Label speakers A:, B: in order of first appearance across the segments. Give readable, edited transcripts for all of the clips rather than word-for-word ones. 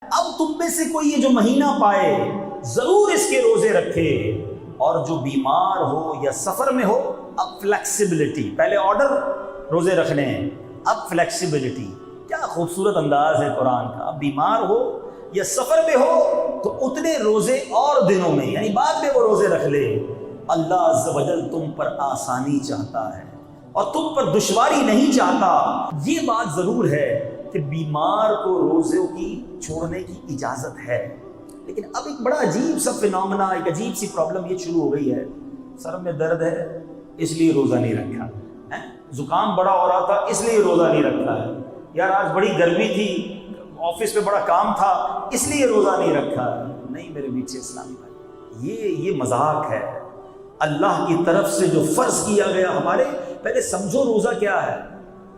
A: اب تم میں سے کوئی یہ جو مہینہ پائے ضرور اس کے روزے رکھے، اور جو بیمار ہو یا سفر میں ہو اب فلیکسیبلٹی، پہلے آرڈر روزے رکھنے ہیں، اب فلیکسیبلٹی۔ کیا خوبصورت انداز ہے قرآن کا، اب بیمار ہو یا سفر میں ہو تو اتنے روزے اور دنوں میں، یعنی بعد میں وہ روزے رکھ لے۔ اللہ عز و جل تم پر آسانی چاہتا ہے اور تم پر دشواری نہیں چاہتا۔ یہ بات ضرور ہے کہ بیمار کو روزوں کی چھوڑنے کی اجازت ہے، لیکن اب ایک بڑا عجیب سا فینومنا، ایک عجیب سی پرابلم یہ شروع ہو گئی ہے، سر میں درد ہے اس لیے روزہ نہیں رکھا، زکام بڑا ہو رہا تھا اس لیے روزہ نہیں رکھا ہے، یار آج بڑی گرمی تھی آفس میں بڑا کام تھا اس لیے روزہ نہیں رکھا ہے۔ نہیں میرے میٹھے اسلامی بھائی، یہ مذاق ہے۔ اللہ کی طرف سے جو فرض کیا گیا ہمارے، پہلے سمجھو روزہ کیا ہے۔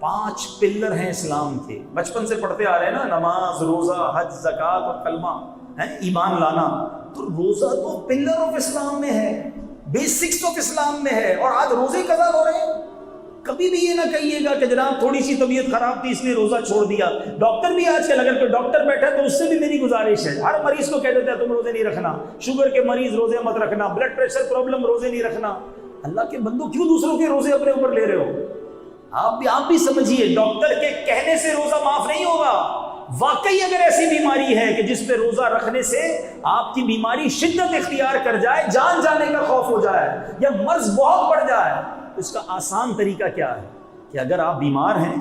A: 5 پلر ہیں اسلام کے، بچپن سے پڑھتے آ رہے ہیں نا، نماز، روزہ، حج، زکوٰۃ اور کلمہ، ایمان لانا۔ تو روزہ تو پلر آف اسلام میں ہے، بیسکس آف اسلام میں ہے، اور آج روزے قضا ہو رہے ہیں۔ کبھی بھی یہ نہ کہیے گا کہ جناب تھوڑی سی طبیعت خراب تھی اس لیے روزہ چھوڑ دیا۔ ڈاکٹر بھی آج کل اگر کوئی ڈاکٹر بیٹھا تو اس سے بھی میری گزارش ہے، ہر مریض کو کہہ دیتا ہے تم روزے نہیں رکھنا، شوگر کے مریض روزے مت رکھنا، بلڈ پریشر پرابلم روزے نہیں رکھنا۔ اللہ کے بندو کیوں دوسروں کے روزے اپنے اوپر لے رہے ہو؟ آپ بھی سمجھیے، ڈاکٹر کے کہنے سے روزہ معاف نہیں ہوگا۔ واقعی اگر ایسی بیماری ہے کہ جس پہ روزہ رکھنے سے آپ کی بیماری شدت اختیار کر جائے، جان جانے کا خوف ہو جائے یا مرض بہت بڑھ جائے، تو اس کا آسان طریقہ کیا ہے کہ اگر آپ بیمار ہیں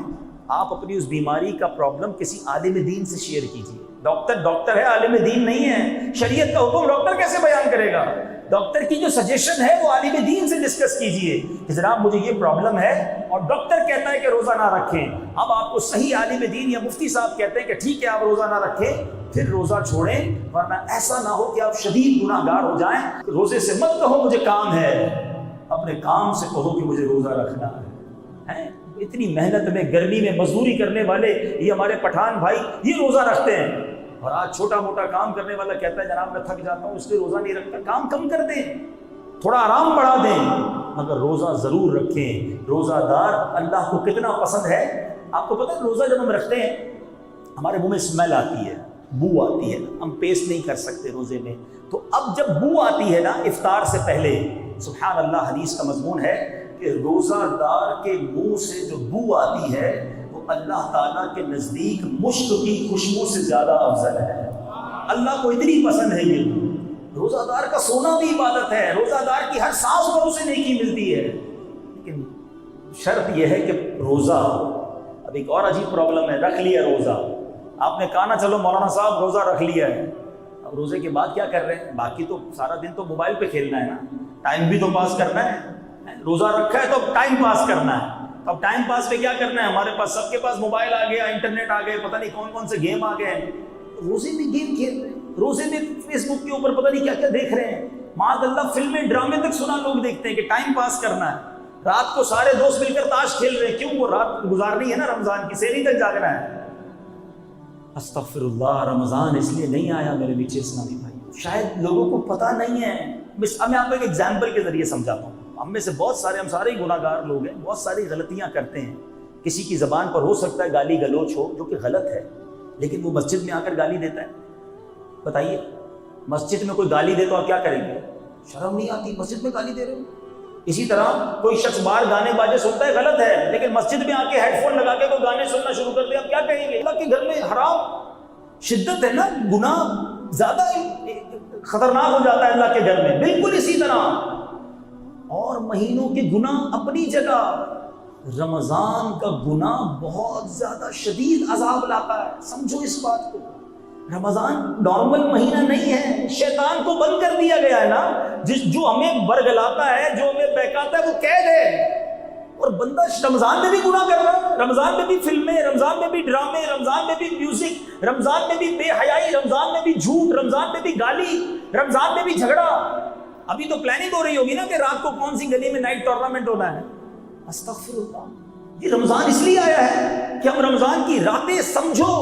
A: آپ اپنی اس بیماری کا پرابلم کسی عالم دین سے شیئر کیجیے۔ ڈاکٹر ہے، عالم دین نہیں ہے، شریعت کا حکم ڈاکٹر کیسے بیان کرے گا؟ ڈاکٹر کی جو سجیشن ہے وہ عالم دین سے ڈسکس کیجیے کہ جناب مجھے یہ پرابلم ہے اور ڈاکٹر کہتا ہے کہ روزہ نہ رکھیں۔ اب آپ کو صحیح عالم دین یا مفتی صاحب کہتے ہیں کہ ٹھیک ہے آپ روزہ نہ رکھیں، پھر روزہ چھوڑیں، ورنہ ایسا نہ ہو کہ آپ شدید گناہ گار ہو جائیں۔ روزے سے مت کہو مجھے کام ہے، اپنے کام سے کہو کہ مجھے روزہ رکھنا ہے۔ اتنی محنت میں گرمی میں مزدوری کرنے والے یہ ہمارے پٹھان بھائی یہ روزہ رکھتے ہیں، اور آج چھوٹا موٹا کام کرنے والا کہتا ہے جناب میں تھک جاتا ہوں اس لیے روزہ نہیں رکھتا۔ کام کم کر دیں، تھوڑا آرام بڑھا دیں، مگر روزہ ضرور رکھیں۔ روزہ دار اللہ کو کتنا پسند ہے آپ کو پتہ ہے؟ روزہ جب ہم رکھتے ہیں ہمارے منہ میں اسمیل آتی ہے، بو آتی ہے، ہم پیسٹ نہیں کر سکتے روزے میں، تو اب جب بو آتی ہے نا افطار سے پہلے، سبحان اللہ حدیث کا مضمون ہے کہ روزہ دار کے منہ سے جو بو آتی ہے وہ اللہ تعالیٰ کے نزدیک مشک کی خوشبو سے زیادہ افضل ہے۔ اللہ کو اتنی پسند ہے یہ بو۔ روزہ دار کا سونا بھی عبادت ہے، روزہ دار کی ہر سانس پر اسے نیکی ملتی ہے، لیکن شرط یہ ہے کہ روزہ ہو۔ اب ایک اور عجیب پرابلم ہے، رکھ لیا روزہ، آپ نے کہا نا چلو مولانا صاحب روزہ رکھ لیا ہے، اب روزے کے بعد کیا کر رہے ہیں؟ باقی تو سارا دن تو موبائل پہ کھیلنا ہے نا، ٹائم بھی تو پاس کرنا ہے۔ روزہ رکھا ہے تو ٹائم پاس کرنا ہے، اب ٹائم پاس پہ کیا کرنا ہے؟ ہمارے پاس سب کے پاس موبائل آ گیا، انٹرنیٹ آ گئے، پتہ نہیں کون کون سے گیم آ گئے ہیں، روزے میں گیم کھیل رہے ہیں، روزے میں فیس بک کے اوپر پتہ نہیں کیا کیا دیکھ رہے ہیں، معاذ اللہ فلمیں ڈرامے تک سنا لوگ دیکھتے ہیں کہ ٹائم پاس کرنا ہے۔ رات کو سارے دوست مل کر تاش کھیل رہے ہیں، کیوں؟ وہ رات گزارنی ہے نا، رمضان کی سحری تک جاگنا ہے۔ استغفر اللہ، رمضان اس لیے نہیں آیا میرے میٹھے اسلامی بھائی، شاید لوگوں کو پتہ نہیں ہے۔ میں آپ کو ایک ایگزامپل کے ذریعے سمجھاتا ہوں۔ ہم میں سے بہت سارے، ہم سارے ہی گناہ گار لوگ ہیں، بہت ساری غلطیاں کرتے ہیں، کسی کی زبان پر ہو سکتا ہے گالی گلوچ ہو جو کہ غلط ہے، لیکن وہ مسجد میں آ کر گالی دیتا ہے۔ بتائیے مسجد میں کوئی گالی دے تو آپ کیا کریں گے؟ شرم نہیں آتی؟ مسجد میں گالی دے رہے ہو۔ اسی طرح کوئی شخص باہر گانے باجے سنتا ہے، غلط ہے، لیکن مسجد میں آ کے ہیڈ فون لگا کے کوئی گانے سننا شروع کر دے، آپ کیا کہیں گے؟ اللہ کے گھر میں حرام شدت ہے نا، گناہ زیادہ خطرناک ہو جاتا ہے اللہ کے گھر میں۔ بالکل اسی طرح اور مہینوں کے گناہ اپنی جگہ، رمضان کا گناہ بہت زیادہ شدید عذاب لاتا ہے، سمجھو اس بات کو۔ رمضان نارمل مہینہ نہیں ہے، شیطان کو بند کر دیا گیا ہے نا، جو ہمیں برگلاتا ہے، جو ہمیں بہکاتا ہے وہ قید ہے، اور بندہ رمضان میں بھی گناہ کر رہا ہے، رمضان میں بھی فلمیں، رمضان میں بھی ڈرامے، رمضان میں بھی میوزک، رمضان میں بھی بے حیائی، رمضان میں بھی جھوٹ، رمضان میں بھی گالی، رمضان میں بھی جھگڑا۔ ابھی تو پلاننگ ہو رہی ہوگی نا کہ رات کو کون سی گلی میں نائٹ ٹورنامنٹ ہونا ہے۔ استغفر اللہ، یہ رمضان اس لیے آیا ہے کہ ہم رمضان کی راتیں سمجھو،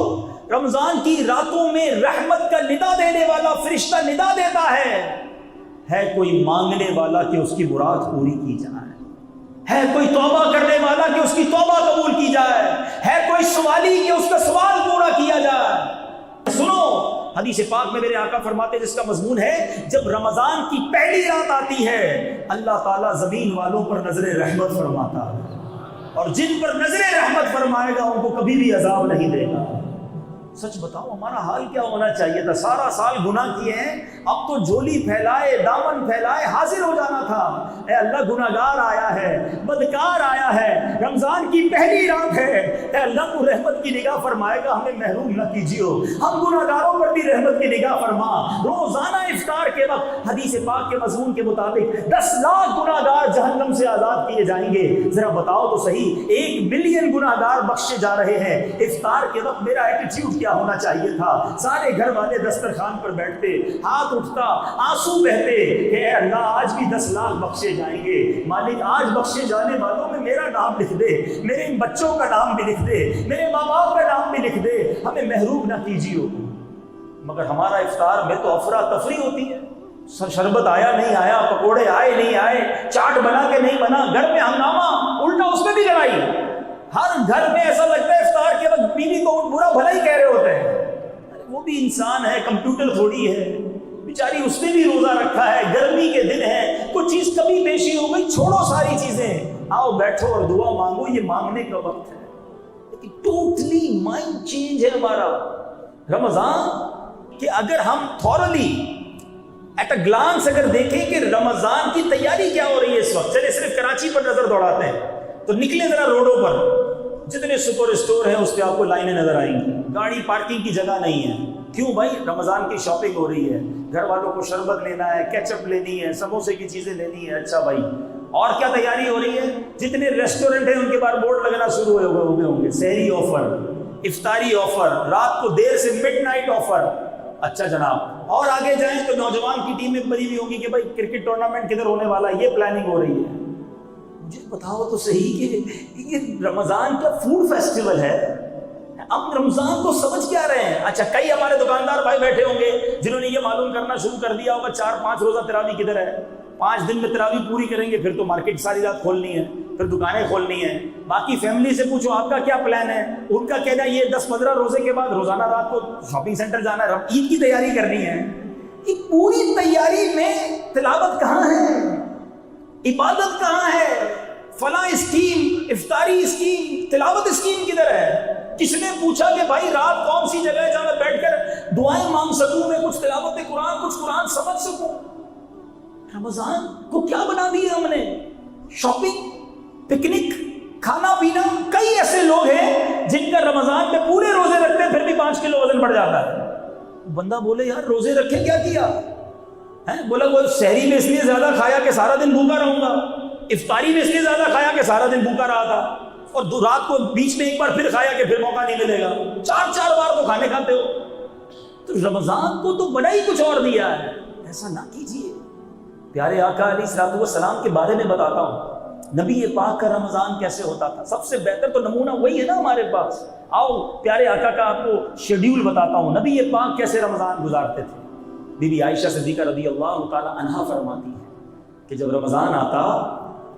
A: رمضان کی راتوں میں رحمت کا ندا دینے والا فرشتہ ندا دیتا ہے کوئی مانگنے والا کہ اس کی مراد پوری کی جائے، ہے کوئی توبہ کرنے والا کہ اس کی توبہ قبول کی جائے، ہے کوئی سوالی کہ اس کا سوال پورا کیا جائے۔ سنو، حدیث پاک میں میرے آقا فرماتے جس کا مضمون ہے جب رمضان کی پہلی رات آتی ہے اللہ تعالیٰ زمین والوں پر نظر رحمت فرماتا ہے، اور جن پر نظر رحمت فرمائے گا ان کو کبھی بھی عذاب نہیں دے گا۔ سچ بتاؤ ہمارا حال کیا ہونا چاہیے تھا؟ سارا سال گناہ کیے ہیں، اب تو جھولی پھیلائے دامن پھیلائے حاضر ہو جانا تھا۔ اے اللہ گناہگار آیا ہے، بدکار آیا ہے، رمضان کی پہلی رات ہے، اے اللہ تو رحمت کی نگاہ فرمائے گا، ہمیں محروم نہ کیجیو، ہم گناہگاروں پر بھی رحمت کی نگاہ فرما۔ روزانہ افطار کے وقت حدیث پاک کے مضمون کے مطابق 10 لاکھ گناہگار جہنم سے آزاد کیے جائیں گے۔ ذرا بتاؤ تو صحیح، 1 ملین گناہگار بخشے جا رہے ہیں۔ افطار کے وقت میرا ایٹیٹیوڈ کیا ہونا چاہیے تھا؟ سارے گھر والے دسترخوان پر بیٹھتے، ہاتھ اٹھتا، آنسو بہتے کہ اے اللہ آج بھی 10 لاکھ بخشے جائیں گے، مالک آج بخشے جانے والوں میں میرا نام لکھ دے، میرے ان بچوں کا نام بھی لکھ دے، میرے ماں باپ کا نام بھی لکھ دے، ہمیں محروم نہ کیجیے۔ مگر ہمارا افطار میں تو افراتفری ہوتی ہے، شربت آیا نہیں آیا، پکوڑے آئے نہیں آئے، چاٹ بنا کے نہیں بنا، گھر میں ہنگامہ، الٹا اس میں بھی لڑائی۔ ہر گھر میں ایسا لگتا ہے افطار کے وقت بیوی کو برا بھلا ہی کہہ رہے ہوتے ہیں، وہ بھی انسان ہے، کمپیوٹر تھوڑی ہے، بیچاری اس نے بھی روزہ رکھا ہے، گرمی کے دن ہے، کچھ چیز کبھی پیشی ہو گئی، چھوڑو ساری چیزیں، آؤ بیٹھو اور دعا مانگو، یہ مانگنے کا وقت ہے۔ لیکن ٹوٹلی مائنڈ چینج ہے ہمارا۔ رمضان کہ اگر ہم تھورلی ایٹ اے گلانس اگر دیکھیں کہ رمضان کی تیاری کیا ہو رہی ہے اس وقت، چلے صرف کراچی پر نظر دوڑاتے ہیں تو نکلے ذرا روڈوں پر، جتنے سپر اسٹور ہیں اس پہ آپ کو لائنیں نظر آئیں گی، گاڑی پارکنگ کی جگہ نہیں ہے۔ کیوں بھائی؟ رمضان کی شاپنگ ہو رہی ہے، گھر والوں کو شربت لینا ہے، کیچپ لینی ہے، سموسے کی چیزیں لینی ہے۔ اچھا بھائی، اور کیا تیاری ہو رہی ہے؟ جتنے ریسٹورنٹ ہیں ان کے باہر بورڈ لگنا شروع ہوئے ہوں گے، سحری آفر، افطاری آفر، رات کو دیر سے مڈ نائٹ آفر۔ اچھا جناب، اور آگے جائیں تو نوجوان کی ٹیمیں بنی ہوئی ہوگی کہ بھائی کرکٹ ٹورنامنٹ کدھر ہونے والا ہے، یہ پلاننگ ہو رہی ہے۔ مجھے بتاؤ تو صحیح کہ یہ رمضان کا فوڈ فیسٹیول ہے، ہم رمضان کو سمجھ کیا رہے ہیں؟ اچھا کئی ہمارے دکاندار بھائی بیٹھے ہوں گے جنہوں نے یہ معلوم کرنا شروع کر دیا ہوگا 4-5 روزہ تراویح کدھر ہے، 5 دن میں تراویح پوری کریں گے، پھر تو مارکیٹ ساری رات کھولنی ہے، پھر دکانیں کھولنی ہیں۔ باقی فیملی سے پوچھو آپ کا کیا پلان ہے، ان کا کہنا یہ 10-15 روزے کے بعد روزانہ رات کو شاپنگ سینٹر جانا ہے، عید کی تیاری کرنی ہے۔ ایک پوری تیاری میں تلاوت کہاں ہے، عبادت کہاں ہے؟ فلاں اسکیم، افطاری اسکیم، تلاوت اسکیم کدھر ہے؟ کس نے پوچھا کہ بھائی رات کون سی جگہ ہے جہاں میں بیٹھ کر دعائیں مانگ سکوں، میں کچھ تلاوت قرآن، کچھ قرآن سمجھ سکوں؟ رمضان کو کیا بنا دیا ہم نے؟ شاپنگ، پکنک، کھانا پینا۔ کئی ایسے لوگ ہیں جن کا رمضان میں پورے روزے رکھتے ہیں پھر بھی 5 کلو وزن بڑھ جاتا ہے۔ بندہ بولے یار روزے رکھے کیا کیا ہے؟ بولا وہ سحری میں اس لیے زیادہ کھایا کہ سارا دن بھوکا رہوں گا، افطاری میں اس لیے زیادہ کھایا کہ سارا دن بھوکا رہا تھا، اور رات کو بیچ میں ایک بار پھر کھایا کہ پھر موقع نہیں ملے گا، 4 بار تو کھانے کھاتے ہو۔ تو رمضان کو تو بڑا ہی کچھ اور دیا ہے، ایسا نہ کیجیے۔ پیارے آقا علیہ الصلوۃ والسلام کے بارے میں بتاتا ہوں، نبی پاک کا رمضان کیسے ہوتا تھا۔ سب سے بہتر تو نمونہ وہی ہے نا ہمارے پاس۔ آؤ پیارے آقا کا آپ کو شیڈیول بتاتا ہوں، نبی پاک کیسے رمضان گزارتے تھے۔ بی بی عائشہ صدیقہ رضی اللہ تعالی عنہا فرماتی ہے کہ جب رمضان آتا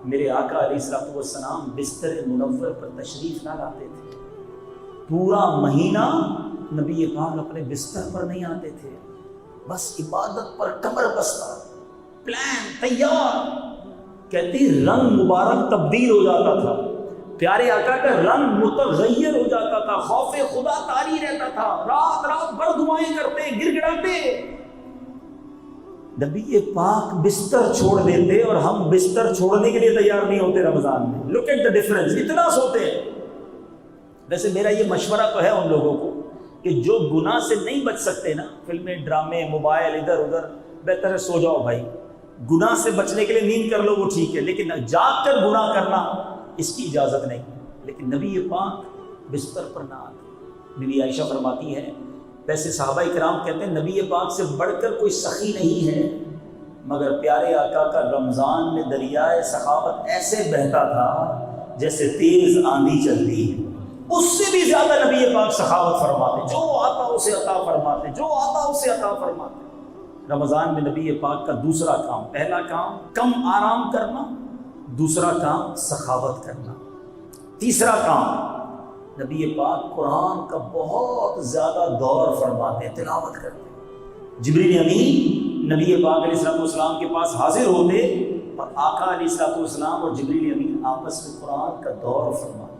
A: میرے آقا علیہ الصلوۃ والسلام بستر منور پر تشریف نہ لاتے تھے، پورا مہینہ نبی پاک اپنے بستر پر نہیں آتے تھے، بس عبادت پر کمر بستہ، پلان تیار۔ کہتی رنگ مبارک تبدیل ہو جاتا تھا، پیارے آقا کا رنگ متغیر ہو جاتا تھا، خوف خدا طاری رہتا تھا، رات بھر دعائیں کرتے، گر گڑاتے۔ نبی پاک بستر چھوڑ دیتے اور ہم بستر چھوڑنے کے لیے تیار نہیں ہوتے رمضان میں۔ لک ایٹ دا ڈفرنس، اتنا سوتے ہیں۔ ویسے میرا یہ مشورہ تو ہے ان لوگوں کو کہ جو گناہ سے نہیں بچ سکتے نا، فلمیں، ڈرامے، موبائل، ادھر ادھر، بہتر ہے سو جاؤ بھائی۔ گناہ سے بچنے کے لیے نیند کر لو وہ ٹھیک ہے، لیکن جاگ کر گناہ کرنا اس کی اجازت نہیں۔ لیکن نبی پاک بستر پر نہ آتے۔ بی بی عائشہ فرماتی ہے، ویسے صحابہ کرام کہتے ہیں نبی پاک سے بڑھ کر کوئی سخی نہیں ہے، مگر پیارے آقا کا رمضان میں دریائے سخاوت ایسے بہتا تھا جیسے تیز آندھی چلتی ہے، اس سے بھی زیادہ نبی پاک سخاوت فرماتے، جو آتا اسے عطا فرماتے، جو آتا اسے عطا فرماتے۔ رمضان میں نبی پاک کا دوسرا کام، پہلا کام کم آرام کرنا، دوسرا کام سخاوت کرنا، تیسرا کام نبی پاک قرآن کا بہت زیادہ دور فرماتے، تلاوت کرتے۔ جبریل امین نبی پاک علیہ السلام کے پاس حاضر ہوتے اور آقا علیہ السلام اور جبریل امین آپس میں قرآن کا دور فرماتے۔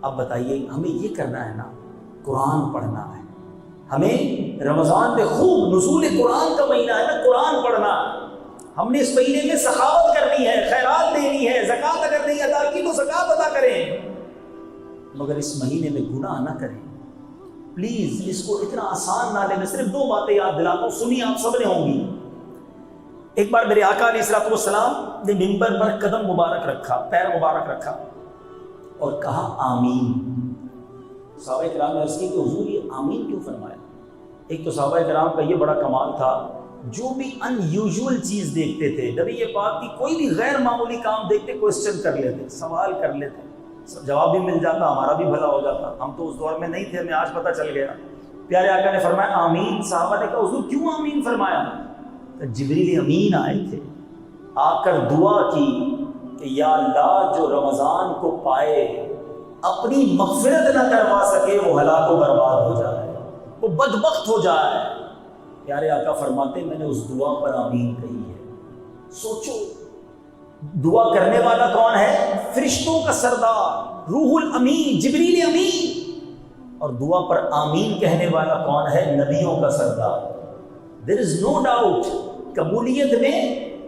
A: اب بتائیے ہمیں یہ کرنا ہے نا، قرآن پڑھنا ہے، ہمیں رمضان میں خوب نزول قرآن کا مہینہ ہے نا، قرآن پڑھنا ہے۔ ہم نے اس مہینے میں سخاوت کرنی ہے، خیرات دینی ہے، زکوٰۃ اگر نہیں ادا کی تو زکوٰۃ ادا کریں، مگر اس مہینے میں گناہ نہ کریں۔ پلیز اس کو اتنا آسان نہ لیں۔ میں صرف 2 باتیں یاد دلاتا ہوں، سنی آپ سب نے ہوں گی۔ ایک بار میرے آقا علیہ السلام نے منبر پر قدم مبارک رکھا، پیر مبارک رکھا اور کہا آمین۔ صحابہ کرام نے عرض کی کہ حضور یہ آمین کیوں فرمایا؟ ایک تو صحابہ کرام کا یہ بڑا کمال تھا، جو بھی ان یوزول چیز دیکھتے تھے، نبی پاک کی کوئی بھی غیر معمولی کام دیکھتے کوسچن کر لیتے، سوال کر لیتے، جواب بھی مل جاتا، ہمارا بھی بھلا ہو جاتا۔ ہم تو اس دور میں نہیں تھے، ہمیں آج پتہ چل گیا۔ پیارے آقا نے فرمایا آمین۔ صحابہ نے کہا حضور کیوں آمین فرمایا؟ تو جبریل امین آئے تھے، آ کر دعا کی کہ یا اللہ جو رمضان کو پائے اپنی مغفرت نہ کروا سکے وہ ہلاک و برباد ہو جائے، وہ بدبخت ہو جائے۔ پیارے آقا فرماتے میں نے اس دعا پر آمین کہی ہے۔ سوچو دعا کرنے والا کون ہے؟ فرشتوں کا سردار روح الامین جبریل امین، اور دعا پر آمین کہنے والا کون ہے؟ نبیوں کا سردار۔ There is no doubt، قبولیت میں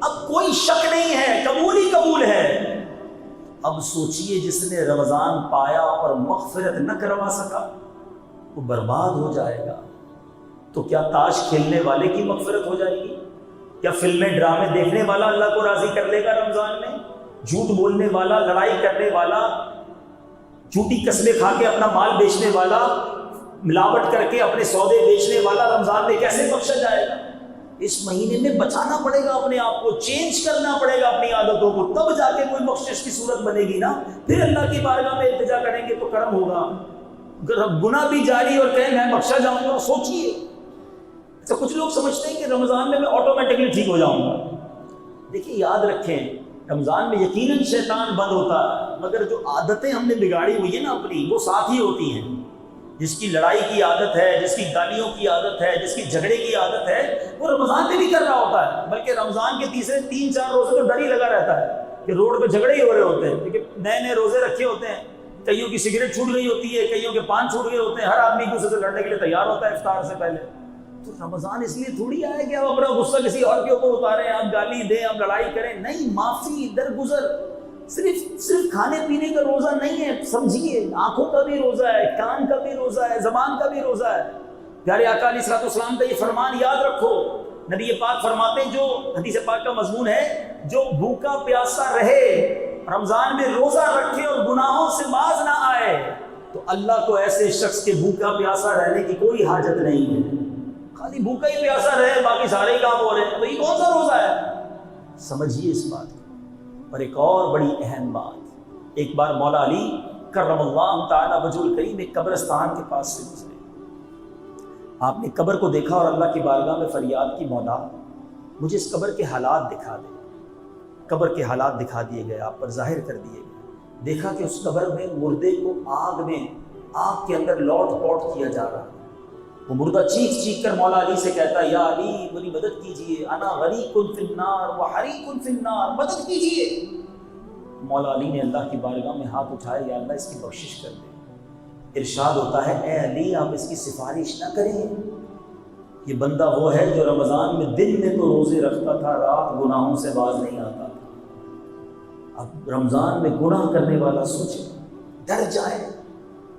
A: اب کوئی شک نہیں ہے، قبول ہی قبول ہے۔ اب سوچئے جس نے رمضان پایا اور مغفرت نہ کروا سکا وہ برباد ہو جائے گا، تو کیا تاش کھیلنے والے کی مغفرت ہو جائے گی؟ کیا فلمیں ڈرامے دیکھنے والا اللہ کو راضی کر لے گا رمضان میں؟ جھوٹ بولنے والا، لڑائی کرنے والا، جھوٹی قسمیں کھا کے اپنا مال بیچنے والا، ملاوٹ کر کے اپنے سودے بیچنے والا رمضان میں کیسے بخشا جائے گا؟ اس مہینے میں بچانا پڑے گا اپنے آپ کو، چینج کرنا پڑے گا اپنی عادتوں کو، تب جا کے کوئی بخشش کی صورت بنے گی نا۔ پھر اللہ کی بارگاہ میں التجا کریں گے تو کرم ہوگا۔ گناہ بھی جاری اور کہیں میں بخشا جاؤں گا، سوچیے۔ تو کچھ لوگ سمجھتے ہیں کہ رمضان میں آٹومیٹکلی ٹھیک ہو جاؤں گا۔ دیکھیے یاد رکھیں رمضان میں یقیناً شیطان بند ہوتا ہے، مگر جو عادتیں ہم نے بگاڑی ہوئی ہیں نا اپنی، وہ ساتھ ہی ہوتی ہیں۔ جس کی لڑائی کی عادت ہے، جس کی گالیوں کی عادت ہے، جس کی جھگڑے کی عادت ہے، وہ رمضان میں بھی کر رہا ہوتا ہے، بلکہ رمضان کے تیسرے 3-4 روزے تو ڈر ہی لگا رہتا ہے کہ روڈ پہ جھگڑے ہی ہو رہے ہوتے ہیں، کیونکہ نئے نئے روزے رکھے ہوتے ہیں، کئیوں کی سگریٹ چھوٹ گئی ہوتی ہے، کئیوں کے پان چھوٹ گئے ہوتے ہیں، ہر آدمی دوسرے سے لڑنے کے لیے تیار ہوتا ہے افطار سے پہلے۔ تو رمضان اس لیے تھوڑی آئے کہ آپ اپنا غصہ کسی اور کے اوپر اتاریں، آپ گالی دیں، آپ لڑائی کریں، نہیں، معافی، درگزر۔ صرف کھانے پینے کا روزہ نہیں ہے، سمجھیے آنکھوں کا بھی روزہ ہے، کان کا بھی روزہ ہے، زبان کا بھی روزہ ہے۔ پیارے آقا علیہ السلام کا یہ فرمان یاد رکھو، نبی پاک فرماتے ہیں، جو حدیث پاک کا مضمون ہے، جو بھوکا پیاسا رہے، رمضان میں روزہ رکھے اور گناہوں سے باز نہ آئے، تو اللہ کو ایسے شخص کے بھوکا پیاسا رہنے کی کوئی حاجت نہیں ہے۔ خالی بھوکا ہی پیاسا رہے، باقی سارے ہی کام ہو رہے ہیں، تو یہ کون سا روزہ ہے؟ سمجھیے اس بات کو۔ اور ایک اور بڑی اہم بات، ایک بار مولا علی کرم اللہ تعالی وجہ الکریم ایک قبرستان کے پاس سے گزرے، آپ نے قبر کو دیکھا اور اللہ کی بارگاہ میں فریاد کی، مولا مجھے اس قبر کے حالات دکھا دے۔ قبر کے حالات دکھا دیے گئے، آپ پر ظاہر کر دیے گئے۔ دیکھا کہ اس قبر میں مردے کو آگ کے اندر لوٹ پوٹ کیا جا رہا ہے۔ وہ مردہ چیخ کر مولا علی سے کہتا ہے، یا علی میری مدد کیجیے، انا غریق فی النار وحریق فی النار، مدد کیجیے۔ مولا علی نے اللہ کی بارگاہ میں ہاتھ اٹھائے، یا اللہ اس کی بخشش کر دے۔ ارشاد ہوتا ہے، اے علی آپ اس کی سفارش نہ کریں، یہ بندہ وہ ہے جو رمضان میں دن میں تو روزے رکھتا تھا، رات گناہوں سے باز نہیں آتا تھا۔ اب رمضان میں گناہ کرنے والا سوچے، ڈر جائے۔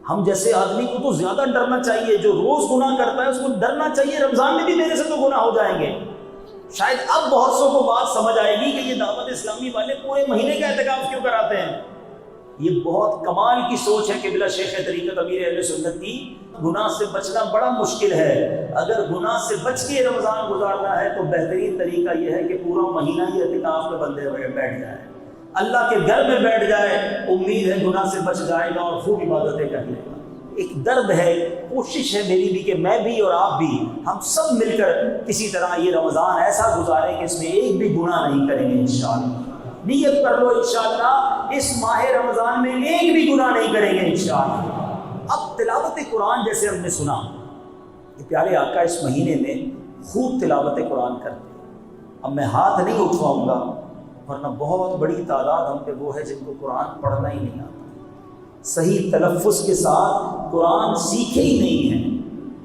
A: ہم جیسے آدمی کو تو زیادہ ڈرنا چاہیے، جو روز گناہ کرتا ہے اس کو ڈرنا چاہیے، رمضان میں بھی میرے سے تو گناہ ہو جائیں گے۔ شاید اب بہت سو کو بات سمجھ آئے گی کہ یہ دعوت اسلامی والے پورے مہینے کا اعتکاف کیوں کراتے ہیں۔ یہ بہت کمال کی سوچ ہے کہ بلا شیخ طریقت امیر اہل سنت کی، گناہ سے بچنا بڑا مشکل ہے۔ اگر گناہ سے بچ کے رمضان گزارنا ہے تو بہترین طریقہ یہ ہے کہ پورا مہینہ ہی اعتکاف میں بندے بیٹھ جائے، اللہ کے گھر میں بیٹھ جائے، امید ہے گناہ سے بچ جائے گا اور خوب عبادتیں کر لے گا۔ ایک درد ہے، کوشش ہے میری بھی کہ میں بھی اور آپ بھی، ہم سب مل کر کسی طرح یہ رمضان ایسا گزاریں کہ اس میں ایک بھی گناہ نہیں کریں گے انشاءاللہ۔ نیت کر لو انشاءاللہ اس ماہ رمضان میں ایک بھی گناہ نہیں کریں گے انشاءاللہ۔ تلاوت قرآن جیسے ہم نے سنا کہ پیارے آقا اس مہینے میں خوب تلاوت قرآن کرتے ہیں. اب میں ہاتھ نہیں اٹھواؤں گا ورنہ بہت بڑی تعداد ہم پہ وہ ہے جن کو قرآن پڑھنا ہی نہیں آتا, صحیح تلفظ کے ساتھ قرآن سیکھے ہی نہیں ہیں.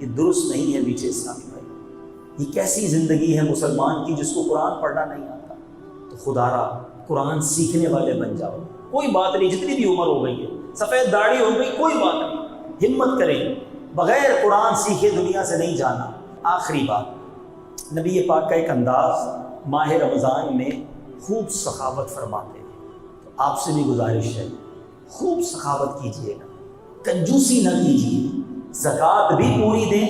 A: یہ درست نہیں ہے میٹھے اسلامی بھائی. یہ کیسی زندگی ہے مسلمان کی جس کو قرآن پڑھنا نہیں آتا؟ تو خدا را قرآن سیکھنے والے بن جاؤ. کوئی بات نہیں, جتنی بھی عمر ہو گئی ہے, سفید داڑھی ہو گئی, کوئی بات نہیں, ہمت کریں. بغیر قرآن سیکھے دنیا سے نہیں جانا. آخری بات, نبی پاک کا ایک انداز ماہ رمضان میں خوب سخاوت فرماتے ہیں. تو آپ سے بھی گزارش ہے, خوب سخاوت کیجیے گا, کنجوسی نہ کیجیے, زکوٰۃ بھی پوری دیں.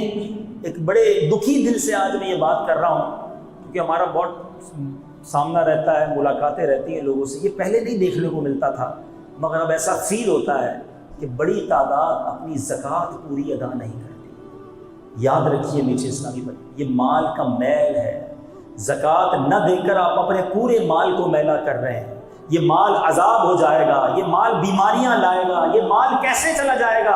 A: ایک بڑے دکھی دل سے آج میں یہ بات کر رہا ہوں کیونکہ ہمارا بہت سامنا رہتا ہے, ملاقاتیں رہتی ہیں لوگوں سے. یہ پہلے نہیں دیکھنے کو ملتا تھا مگر اب ایسا فیل ہوتا ہے کہ بڑی تعداد اپنی زکوٰۃ پوری ادا نہیں کرتی. یاد رکھیے میٹھے اسلامی بھائی, یہ مال کا میل ہے. زکوٰۃ نہ دے کر آپ اپنے پورے مال کو میلا کر رہے ہیں. یہ مال عذاب ہو جائے گا, یہ مال بیماریاں لائے گا, یہ مال کیسے چلا جائے گا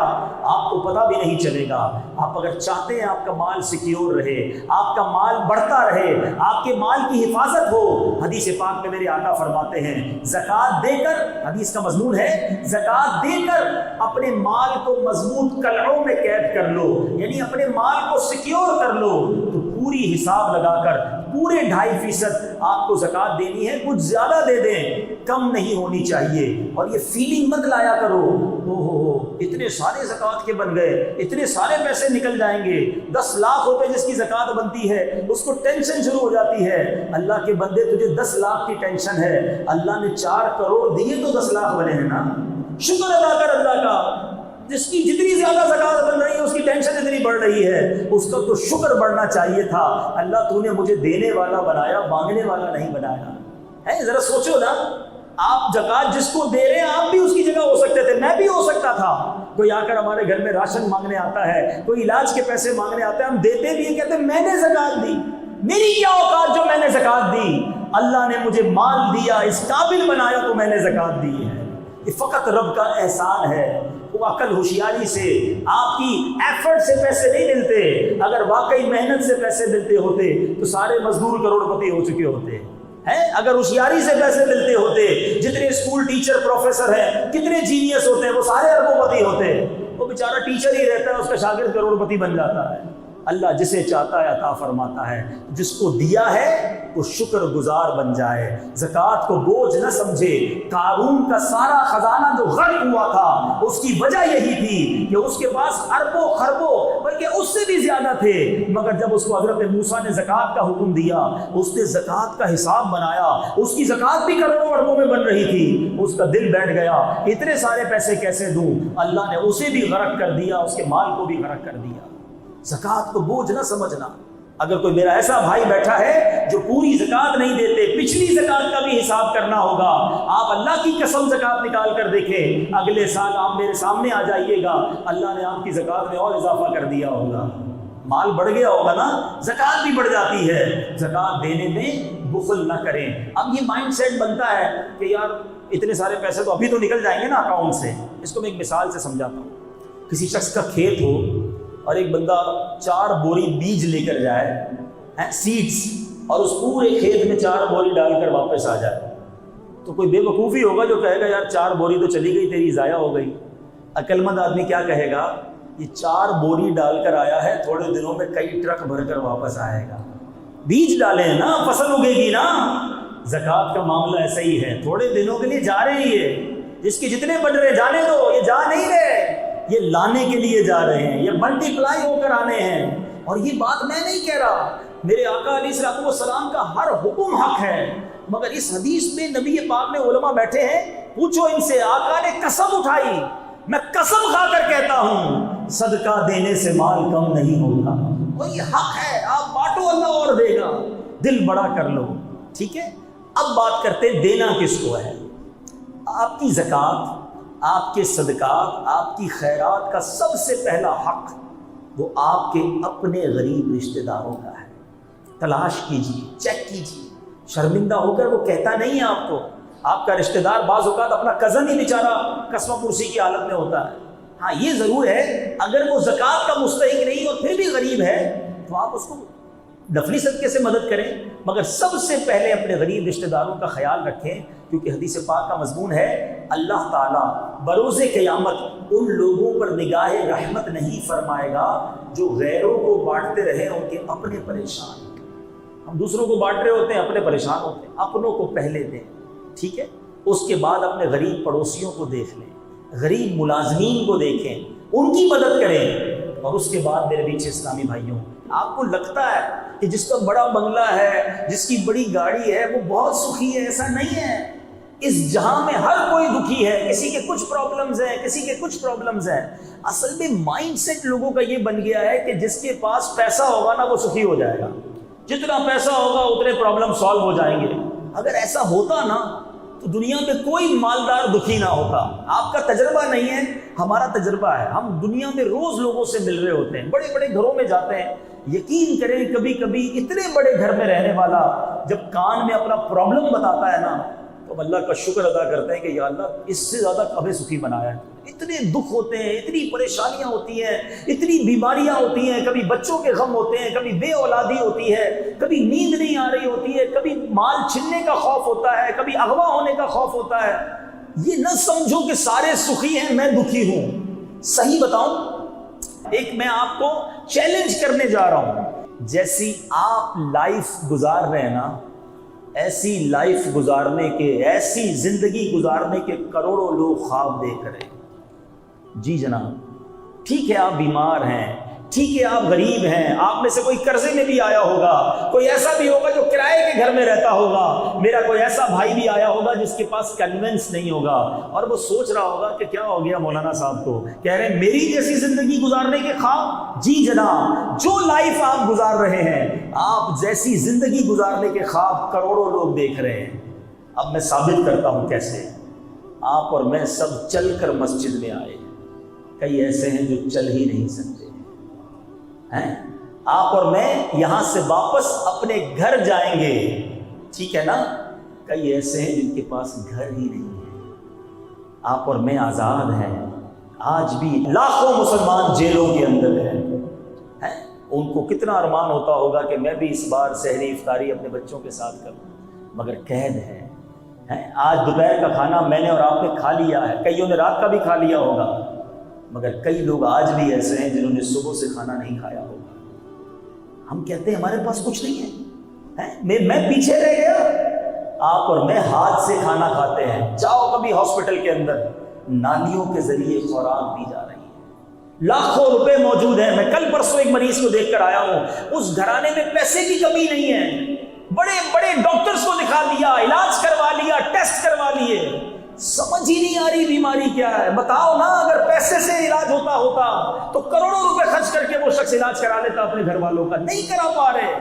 A: آپ کو پتہ بھی نہیں چلے گا. آپ اگر چاہتے ہیں آپ کا مال سیکیور رہے, آپ کا مال بڑھتا رہے, آپ کے مال کی حفاظت ہو, حدیث پاک میں میرے آقا فرماتے ہیں زکوٰۃ دے کر, حدیث کا مضمون ہے زکوٰۃ دے کر اپنے مال کو مضبوط قلعوں میں قید کر لو, یعنی اپنے مال کو سیکیور کر لو. تو پوری حساب لگا کر پورے 2.5% آپ کو زکوٰۃ دینی ہے. کچھ زیادہ دے دیں, کم نہیں ہونی چاہیے. اور یہ فیلنگ مت لایا کرو ہو اتنے سارے زکوٰۃ کے بن گئے, اتنے سارے پیسے نکل جائیں گے. 10 لاکھ روپے جس کی زکوٰۃ بنتی ہے اس کو ٹینشن شروع ہو جاتی ہے. اللہ کے بندے تجھے 10 لاکھ کی ٹینشن ہے, اللہ نے 4 کروڑ دیے تو 10 لاکھ بنے ہیں نا. شکر ادا کر اللہ کا. جس کی جتنی زیادہ زکوٰۃ بن رہی ہے اس کی ٹینشن اتنی بڑھ رہی ہے, اس کا تو شکر بڑھنا چاہیے تھا. اللہ تو نے مجھے دینے والا بنایا, مانگنے والا نہیں بنایا ہے. ذرا سوچو نا, آپ زکوٰۃ جس کو دے رہے ہیں آپ بھی اس کی جگہ ہو سکتے تھے, میں بھی ہو سکتا تھا. کوئی آ کر ہمارے گھر میں راشن مانگنے آتا ہے, کوئی علاج کے پیسے مانگنے آتا ہے, ہم دیتے بھی ہیں, کہتے ہیں میں نے زکوٰۃ دی. میری کیا اوقات جو میں نے زکوٰۃ دی؟ اللہ نے مجھے مال دیا, اس قابل بنایا تو میں نے زکوٰۃ دی ہے. یہ فقط رب کا احسان ہے. وہ عقل ہوشیاری سے, آپ کی ایفرٹ سے پیسے نہیں ملتے. اگر واقعی محنت سے پیسے ملتے ہوتے تو سارے مزدور کروڑپتی ہو چکے ہوتے ہیں. اگر ہوشیاری سے پیسے ملتے ہوتے, جتنے اسکول ٹیچر پروفیسر ہیں, کتنے جینیس ہوتے ہیں, وہ سارے اربوں پتی ہوتے. وہ بیچارہ ٹیچر ہی رہتا ہے, اس کا شاگرد کروڑپتی بن جاتا ہے. اللہ جسے چاہتا ہے عطا فرماتا ہے. جس کو دیا ہے وہ شکر گزار بن جائے, زکوٰۃ کو بوجھ نہ سمجھے. قارون کا سارا خزانہ جو غرق ہوا تھا اس کی وجہ یہی تھی کہ اس کے پاس اربوں خربوں بلکہ اس سے بھی زیادہ تھے, مگر جب اس کو حضرت موسیٰ نے زکوٰۃ کا حکم دیا, اس نے زکوٰۃ کا حساب بنایا, اس کی زکوٰۃ بھی کروڑوں اربوں میں بن رہی تھی. اس کا دل بیٹھ گیا, اتنے سارے پیسے کیسے دوں؟ اللہ نے اسے بھی غرق کر دیا, اس کے مال کو بھی غرق کر دیا. زکوٰۃ کو بوجھ نہ سمجھنا. اگر کوئی میرا ایسا بھائی بیٹھا ہے جو پوری زکوٰۃ نہیں دیتے, پچھلی زکوٰۃ کا بھی حساب کرنا ہوگا. آپ اللہ کی قسم زکوٰۃ نکال کر دیکھیں, اگلے سال آپ میرے سامنے آ جائیے گا, اللہ نے آپ کی زکوٰۃ میں اور اضافہ کر دیا ہوگا. مال بڑھ گیا ہوگا نا, زکوٰۃ بھی بڑھ جاتی ہے. زکوٰۃ دینے میں بخل نہ کریں. اب یہ مائنڈ سیٹ بنتا ہے کہ یار اتنے سارے پیسے تو ابھی تو نکل جائیں گے نا اکاؤنٹ سے. اس کو میں ایک مثال سے سمجھاتا ہوں. کسی شخص کا کھیت ہو اور ایک بندہ 4 بوری بیج لے کر جائے, سیڈز, اور اس پورے کھیت میں 4 بوری ڈال کر واپس آ جائے, تو کوئی بے وقوفی ہوگا جو کہے گا یار 4 بوری تو چلی گئی تیری, ضائع ہو گئی. عقل مند آدمی کیا کہے گا؟ یہ 4 بوری ڈال کر آیا ہے, تھوڑے دنوں میں کئی ٹرک بھر کر واپس آئے گا. بیج ڈالے ہیں نا, فصل اگے گی نا. زکوٰۃ کا معاملہ ایسا ہی ہے, تھوڑے دنوں کے لیے جا رہی ہے. جس کے جتنے بن رہے جانے دو, یہ جا نہیں رہے, یہ لانے کے لیے جا رہے ہیں, یہ ملٹی پلائی ہو کر آنے ہیں. اور یہ بات میں نہیں کہہ رہا, میرے آقا علیہ الصلوۃ والسلام کا ہر حکم حق ہے. مگر اس حدیث میں نبی پاک میں علماء بیٹھے ہیں, پوچھو ان سے. آقا نے قسم اٹھائی, میں قسم کھا کر کہتا ہوں صدقہ دینے سے مال کم نہیں ہوتا. اور یہ حق ہے, آپ بانٹو, اللہ اور دے گا. دل بڑا کر لو, ٹھیک ہے. اب بات کرتے ہیں دینا کس کو ہے. آپ کی زکوٰۃ, آپ کے صدقات, آپ کی خیرات کا سب سے پہلا حق وہ آپ کے اپنے غریب رشتہ داروں کا ہے. تلاش کیجیے, چیک کیجیے. شرمندہ ہو کر وہ کہتا نہیں ہے آپ کو. آپ کا رشتہ دار بعض اوقات اپنا کزن ہی بیچارہ قسمہ پرسی کی حالت میں ہوتا ہے, ہاں یہ ضرور ہے اگر وہ زکوٰۃ کا مستحق نہیں اور پھر بھی غریب ہے تو آپ اس کو نفلی صدقے سے مدد کریں، مگر سب سے پہلے اپنے غریب رشتہ داروں کا خیال رکھیں، کیونکہ حدیث پاک کا مضمون ہے اللہ تعالیٰ بروز قیامت ان لوگوں پر نگاہ رحمت نہیں فرمائے گا جو غیروں کو بانٹتے رہے ان کے اپنے پریشان۔ ہم دوسروں کو بانٹ رہے ہوتے ہیں، اپنے پریشان ہوتے ہیں، اپنوں کو پہلے دیں، ٹھیک ہے؟ اس کے بعد اپنے غریب پڑوسیوں کو دیکھ لیں، غریب ملازمین کو دیکھیں، ان کی مدد کریں، اور اس کے بعد میرے پیچھے اسلامی بھائیوں، آپ کو لگتا ہے کہ جس کا بڑا بنگلہ ہے، جس کی بڑی گاڑی ہے، وہ بہت سخی ہے، ایسا نہیں ہے۔ اس جہاں میں ہر کوئی دکھی ہے، کسی کے کچھ پرابلمز ہیں، کسی کے کچھ پرابلمز ہیں۔ اصل میں مائنڈ سیٹ لوگوں کا یہ بن گیا ہے کہ جس کے پاس پیسہ ہوگا نا وہ سخی ہو جائے گا، جتنا پیسہ ہوگا اتنے پرابلم سالو ہو جائیں گے۔ اگر ایسا ہوتا نا تو دنیا میں کوئی مالدار دکھی نہ ہوتا۔ آپ کا تجربہ نہیں ہے، ہمارا تجربہ ہے۔ ہم دنیا میں روز لوگوں سے مل رہے ہوتے ہیں، بڑے بڑے گھروں میں جاتے ہیں، یقین کریں کبھی کبھی اتنے بڑے گھر میں رہنے والا جب کان میں اپنا پرابلم بتاتا ہے نا تو ہم اللہ کا شکر ادا کرتے ہیں کہ یا اللہ اس سے زیادہ ہمیں سخی بنایا ہے۔ اتنے دکھ ہوتے ہیں، اتنی پریشانیاں ہوتی ہیں، اتنی بیماریاں ہوتی ہیں، کبھی بچوں کے غم ہوتے ہیں، کبھی بے اولادی ہوتی ہے، کبھی نیند نہیں آ رہی ہوتی ہے، کبھی مال چھننے کا خوف ہوتا ہے، کبھی اغوا ہونے کا خوف ہوتا ہے۔ یہ نہ سمجھو کہ سارے سخی ہیں میں دکھی ہوں۔ صحیح بتاؤں، ایک میں آپ کو چیلنج کرنے جا رہا ہوں، جیسی آپ لائف گزار رہے ہیں نا، ایسی لائف گزارنے کے، ایسی زندگی گزارنے کے کروڑوں لوگ خواب دیکھ رہے ہیں۔ جی جناب، ٹھیک ہے آپ بیمار ہیں، ٹھیک ہے آپ غریب ہیں، آپ میں سے کوئی قرضے میں بھی آیا ہوگا، کوئی ایسا بھی ہوگا جو کرائے کے گھر میں رہتا ہوگا، میرا کوئی ایسا بھائی بھی آیا ہوگا جس کے پاس کنوینس نہیں ہوگا، اور وہ سوچ رہا ہوگا کہ کیا ہو گیا مولانا صاحب کو، کہہ رہے ہیں میری جیسی زندگی گزارنے کے خواب۔ جی جناب، جو لائف آپ گزار رہے ہیں، آپ جیسی زندگی گزارنے کے خواب کروڑوں لوگ دیکھ رہے ہیں۔ اب میں ثابت کرتا ہوں کیسے۔ آپ اور میں سب چل کر مسجد میں آئے، کئی ایسے ہیں جو چل ہی نہیں سکتے ہیں۔ آپ اور میں یہاں سے واپس اپنے گھر جائیں گے، ٹھیک ہے نا؟ کئی ایسے ہیں جن کے پاس گھر ہی نہیں ہے۔ آپ اور میں آزاد ہیں، آج بھی لاکھوں مسلمان جیلوں کے اندر ہیں۔ ان کو کتنا ارمان ہوتا ہوگا کہ میں بھی اس بار سحری افطاری اپنے بچوں کے ساتھ کروں، مگر قید ہے۔ آج دوپہر کا کھانا میں نے اور آپ نے کھا لیا ہے، کئیوں نے رات کا بھی کھا لیا ہوگا، مگر کئی لوگ آج بھی ایسے ہیں جنہوں نے صبح سے کھانا نہیں کھایا ہوگا۔ ہم کہتے ہیں ہمارے پاس کچھ نہیں ہے، میں پیچھے رہ گیا۔ آپ اور میں ہاتھ سے کھانا کھاتے ہیں، جاؤ کبھی ہاسپٹل کے اندر، نالیوں کے ذریعے خوراک دی جا رہی ہے، لاکھوں روپے موجود ہیں۔ میں کل پرسوں ایک مریض کو دیکھ کر آیا ہوں، اس گھرانے میں پیسے کی کمی نہیں ہے، بڑے بڑے ڈاکٹرز کو دکھا لیا، علاج کروا لیا، ٹیسٹ کروا لیے، سمجھ ہی نہیں آ رہی بیماری کیا ہے۔ بتاؤ نا، اگر پیسے سے علاج ہوتا تو کروڑوں روپے خرچ کر کے وہ شخص علاج کرا لیتا اپنے گھر والوں کا، نہیں کرا پا رہے۔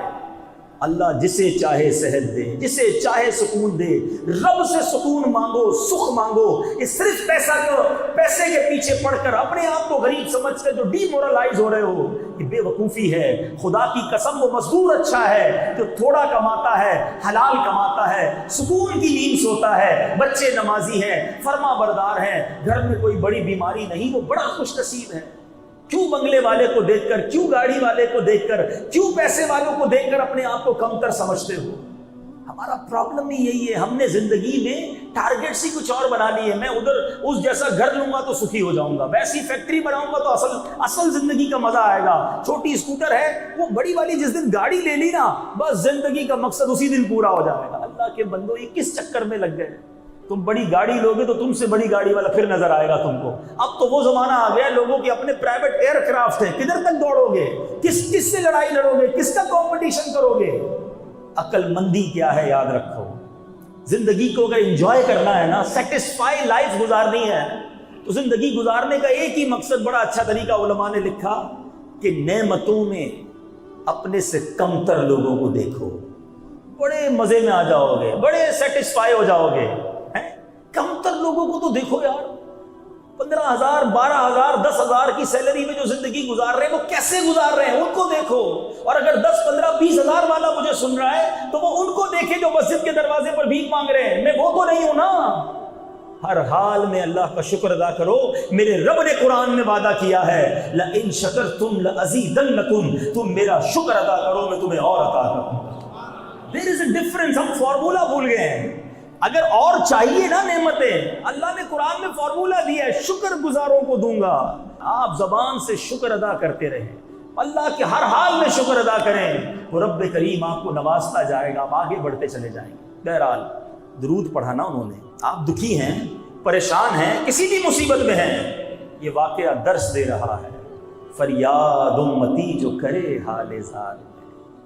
A: اللہ جسے چاہے صحت دے، جسے چاہے سکون دے، رب سے سکون مانگو، سکھ مانگو۔ یہ صرف پیسے کے پیچھے پڑ کر اپنے آپ کو غریب سمجھ کر جو ڈی مورلائز ہو رہے ہو، یہ بے وقوفی ہے۔ خدا کی قسم، وہ مزدور اچھا ہے جو تھوڑا کماتا ہے، حلال کماتا ہے، سکون کی نیند سوتا ہے، بچے نمازی ہیں، فرما بردار ہیں، گھر میں کوئی بڑی بیماری نہیں، وہ بڑا خوش نصیب ہے۔ کیوں بنگلے والے کو دیکھ کر، کیوں گاڑی والے کو دیکھ کر، کیوں پیسے والوں کو دیکھ کر اپنے آپ کو کم تر سمجھتے ہو؟ ہمارا پرابلم ہی یہی ہے، ہم نے زندگی میں ٹارگیٹس ہی کچھ اور بنا لیے۔ میں ادھر اس جیسا گھر لوں گا تو سخی ہو جاؤں گا، ویسی فیکٹری بناؤں گا تو اصل زندگی کا مزہ آئے گا۔ چھوٹی اسکوٹر ہے، وہ بڑی والی جس دن گاڑی لے لی نا، بس زندگی کا مقصد اسی دن پورا ہو جائے گا۔ اللہ کے بندو، یہ کس چکر میں لگ گئے؟ تم بڑی گاڑی لوگے تو تم سے بڑی گاڑی والا پھر نظر آئے گا تم کو۔ اب تو وہ زمانہ آ گیا، لوگوں کے اپنے پرائیویٹ ایئر کرافٹ ہیں، کدھر تک دوڑو گے؟ کس سے لڑائی لڑو گے؟ کس کا کمپٹیشن کرو گے؟ عقل مندی کیا ہے یاد رکھو۔ زندگی کو اگر انجوائے کرنا ہے نا، سیٹسفائی لائف گزارنی ہے، تو زندگی گزارنے کا ایک ہی مقصد، بڑا اچھا طریقہ علماء نے لکھا کہ نعمتوں میں اپنے سے کمتر لوگوں کو دیکھو، بڑے مزے میں آ جاؤ گے، بڑے سیٹسفائی ہو جاؤ گے۔ کمتر لوگوں کو تو دیکھو یار، 15,000 12,000 10,000 کی سیلری میں جو زندگی گزار رہے ہیں، وہ کیسے گزار رہے ہیں ان کو دیکھو۔ اور اگر 10 15 20,000 والا مجھے سن رہا ہے تو وہ ان کو دیکھے جو مسجد کے دروازے پر بھیک مانگ رہے ہیں۔ میں وہ تو نہیں ہوں نا، ہر حال میں اللہ کا شکر ادا کرو. میرے رب نے قرآن میں وعدہ کیا ہے لَإِن شَكَرْتُمْ لَأَزِيدَنَّكُمْ, تم میرا شکر ادا کرو میں تمہیں اور عطا کروں گا. There is a difference. ہم فارمولہ بھول گئے ہیں. اگر اور چاہیے نا نعمتیں, اللہ نے قرآن میں فارمولہ دیا ہے, شکر گزاروں کو دوں گا. آپ زبان سے شکر ادا کرتے رہیں, اللہ کے ہر حال میں شکر ادا کریں, وہ رب کریم آپ کو نوازتا جائے گا, آپ آگے بڑھتے چلے جائیں گے. بہرحال درود پڑھانا انہوں نے. آپ دکھی ہیں, پریشان ہیں, کسی بھی مصیبت میں ہیں, یہ واقعہ درس دے رہا ہے. فریاد امتی جو کرے حال زار.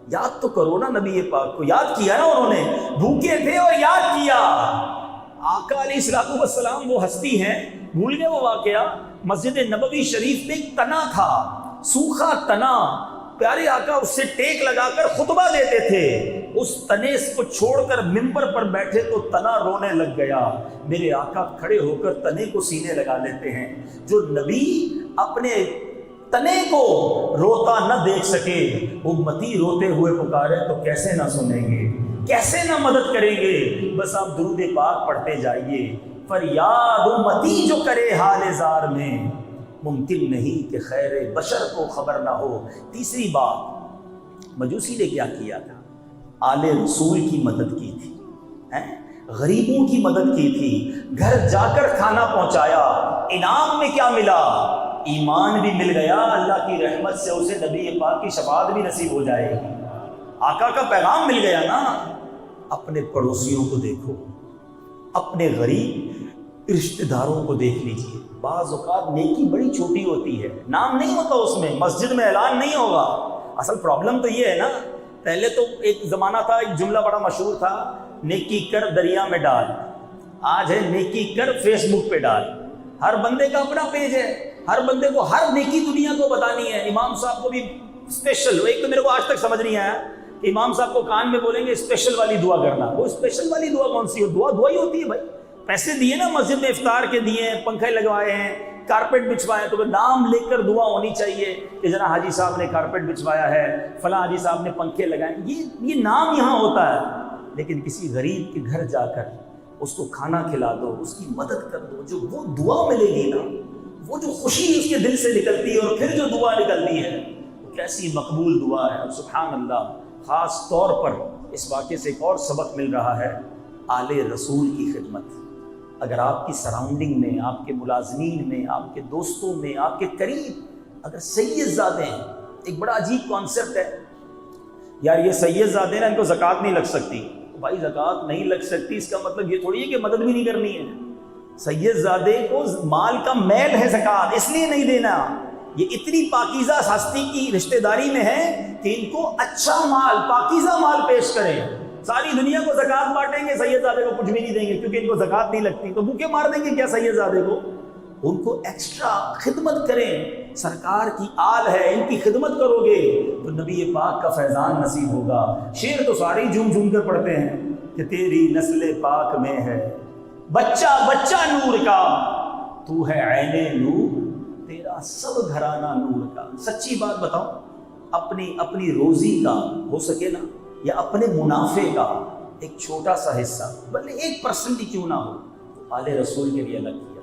A: یاد تو کرو نا نبی پاک کو, یاد کیا نا انہوں نے, بھوکے تھے اور یاد کیا. آقا علیہ الصلوۃ والسلام وہ ہستی ہیں, بھول گئے وہ واقعہ. مسجد نبوی شریف میں ایک تنا تھا, سوکھا تنا, پیارے آقا اس سے ٹیک لگا کر خطبہ دیتے تھے. اس تنے کو چھوڑ کر ممبر پر بیٹھے تو تنا رونے لگ گیا. میرے آقا کھڑے ہو کر تنے کو سینے لگا لیتے ہیں. جو نبی اپنے تنے کو روتا نہ دیکھ سکے, امتی روتے ہوئے پکارے تو کیسے نہ سنیں گے, کیسے نہ مدد کریں گے. بس آپ درود پاک پڑھتے جائیے. فریاد امتی جو کرے حال زار میں, ممکن نہیں کہ خیر بشر کو خبر نہ ہو. تیسری بات, مجوسی نے کیا کیا تھا؟ آل رسول کی مدد کی تھی, غریبوں کی مدد کی تھی, گھر جا کر کھانا پہنچایا. انعام میں کیا ملا؟ ایمان بھی مل گیا, اللہ کی رحمت سے اسے نبی پاک کی شفاعت بھی نصیب ہو جائے گی. آقا کا پیغام مل گیا نا. اپنے پڑوسیوں کو دیکھو, اپنے غریب رشتہ داروں کو دیکھ لیجئے. بعض اوقات نیکی بڑی چھوٹی ہوتی ہے, نام نہیں ہوتا اس میں, مسجد میں اعلان نہیں ہوگا. اصل پرابلم تو یہ ہے نا, پہلے تو ایک زمانہ تھا, ایک جملہ بڑا مشہور تھا, نیکی کر دریا میں ڈال. آج ہے نیکی کر فیس بک پہ ڈال. ہر بندے کا اپنا پیج ہے, ہر بندے کو ہر نیکی دنیا کو بتانی ہے. امام صاحب کو بھی اسپیشل, ایک تو میرے کو آج تک سمجھ نہیں آیا کہ امام صاحب کو کان میں بولیں گے اسپیشل والی دعا کرنا. وہ اسپیشل والی دعا کون سی ہو؟ دعا ہی ہوتی ہے بھائی. پیسے دیے نا مسجد میں, افطار کے دیے ہیں, پنکھے لگوائے ہیں, کارپیٹ بچھوائے, تو نام لے کر دعا ہونی چاہیے کہ جناب حاجی صاحب نے کارپیٹ بچھوایا ہے, فلاں حاجی صاحب نے پنکھے لگائے. یہ نام یہاں ہوتا ہے. لیکن کسی غریب کے گھر جا کر اس کو کھانا کھلا دو, اس کی مدد کر دو, جو وہ دعا ملے گی نا, وہ جو خوشی اس کے دل سے نکلتی ہے اور پھر جو دعا نکلتی ہے, وہ کیسی مقبول دعا ہے. سبحان اللہ. خاص طور پر اس واقعے سے ایک اور سبق مل رہا ہے, آل رسول کی خدمت. اگر آپ کی سراؤنڈنگ میں, آپ کے ملازمین میں, آپ کے دوستوں میں, آپ کے قریب اگر سید زادے ہیں, ایک بڑا عجیب کانسیپٹ ہے یار, یہ سید زادے نا, ان کو زکوٰۃ نہیں لگ سکتی. بھائی زکوٰۃ نہیں لگ سکتی اس کا مطلب یہ تھوڑی ہے کہ مدد بھی نہیں کرنی ہے. سید زادے کو مال کا میل ہے زکوٰۃ, اس لیے نہیں دینا. یہ اتنی پاکیزہ ہستی کی رشتہ داری میں ہے کہ ان کو اچھا مال, پاکیزہ مال پیش کریں. ساری دنیا کو زکوٰۃ بانٹیں گے, سید زادے کو کچھ بھی نہیں دیں گے کیونکہ ان کو زکوٰۃ نہیں لگتی, تو بھوکے مار دیں گے کیا سید زادے کو؟ ان کو ایکسٹرا خدمت کریں. سرکار کی آل ہے, ان کی خدمت کرو گے تو نبی پاک کا فیضان نصیب ہوگا. شعر تو سارے جھوم جھوم کر پڑھتے ہیں کہ تیری نسل پاک میں ہے بچہ بچہ نور کا, تو ہے عین نور, تیرا سب گھرانہ نور کا. سچی بات بتاؤ, اپنی روزی کا ہو سکے نا, یا اپنے منافع کا ایک چھوٹا سا حصہ, بلکہ 1% ہی کیوں نہ ہو, تو آل رسول کے لیے الگ کیا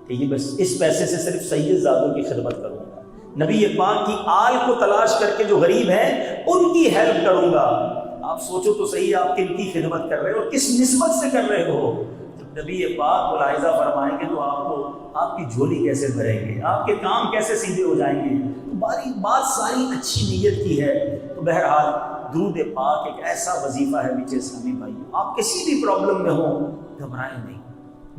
A: کہ یہ بس اس پیسے سے صرف سید زادوں کی خدمت کروں گا. نبی پاک کی آل کو تلاش کر کے جو غریب ہیں ان کی ہیلپ کروں گا. آپ سوچو تو صحیح, آپ کن کی خدمت کر رہے ہو اور کس نسبت سے کر رہے ہو. جب نبی پاک ملاحظہ فرمائیں گے تو آپ کی جھولی کیسے بھریں گے, آپ کے کام کیسے سیدھے ہو جائیں گے. بات ساری اچھی نیت کی ہے. تو بہرحال درود پاک ایک ایسا وظیفہ ہے میٹھے اسلامی بھائیوں, آپ کسی بھی پرابلم میں ہوں گھبرائیں نہیں,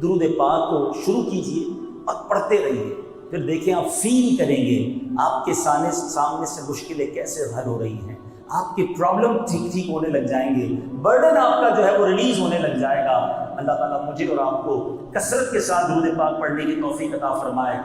A: درود پاک کو شروع کیجئے اور پڑھتے رہیے. پھر دیکھیں آپ فیل کریں گے آپ کے سامنے سے مشکلیں کیسے حل ہو رہی ہیں, آپ کے پرابلم ٹھیک ہونے لگ جائیں گے, برڈن آپ کا جو ہے وہ ریلیز ہونے لگ جائے گا. اللہ تعالیٰ مجھے اور آپ کو کثرت کے ساتھ درود پاک پڑھنے کی توفیق عطا فرمائے.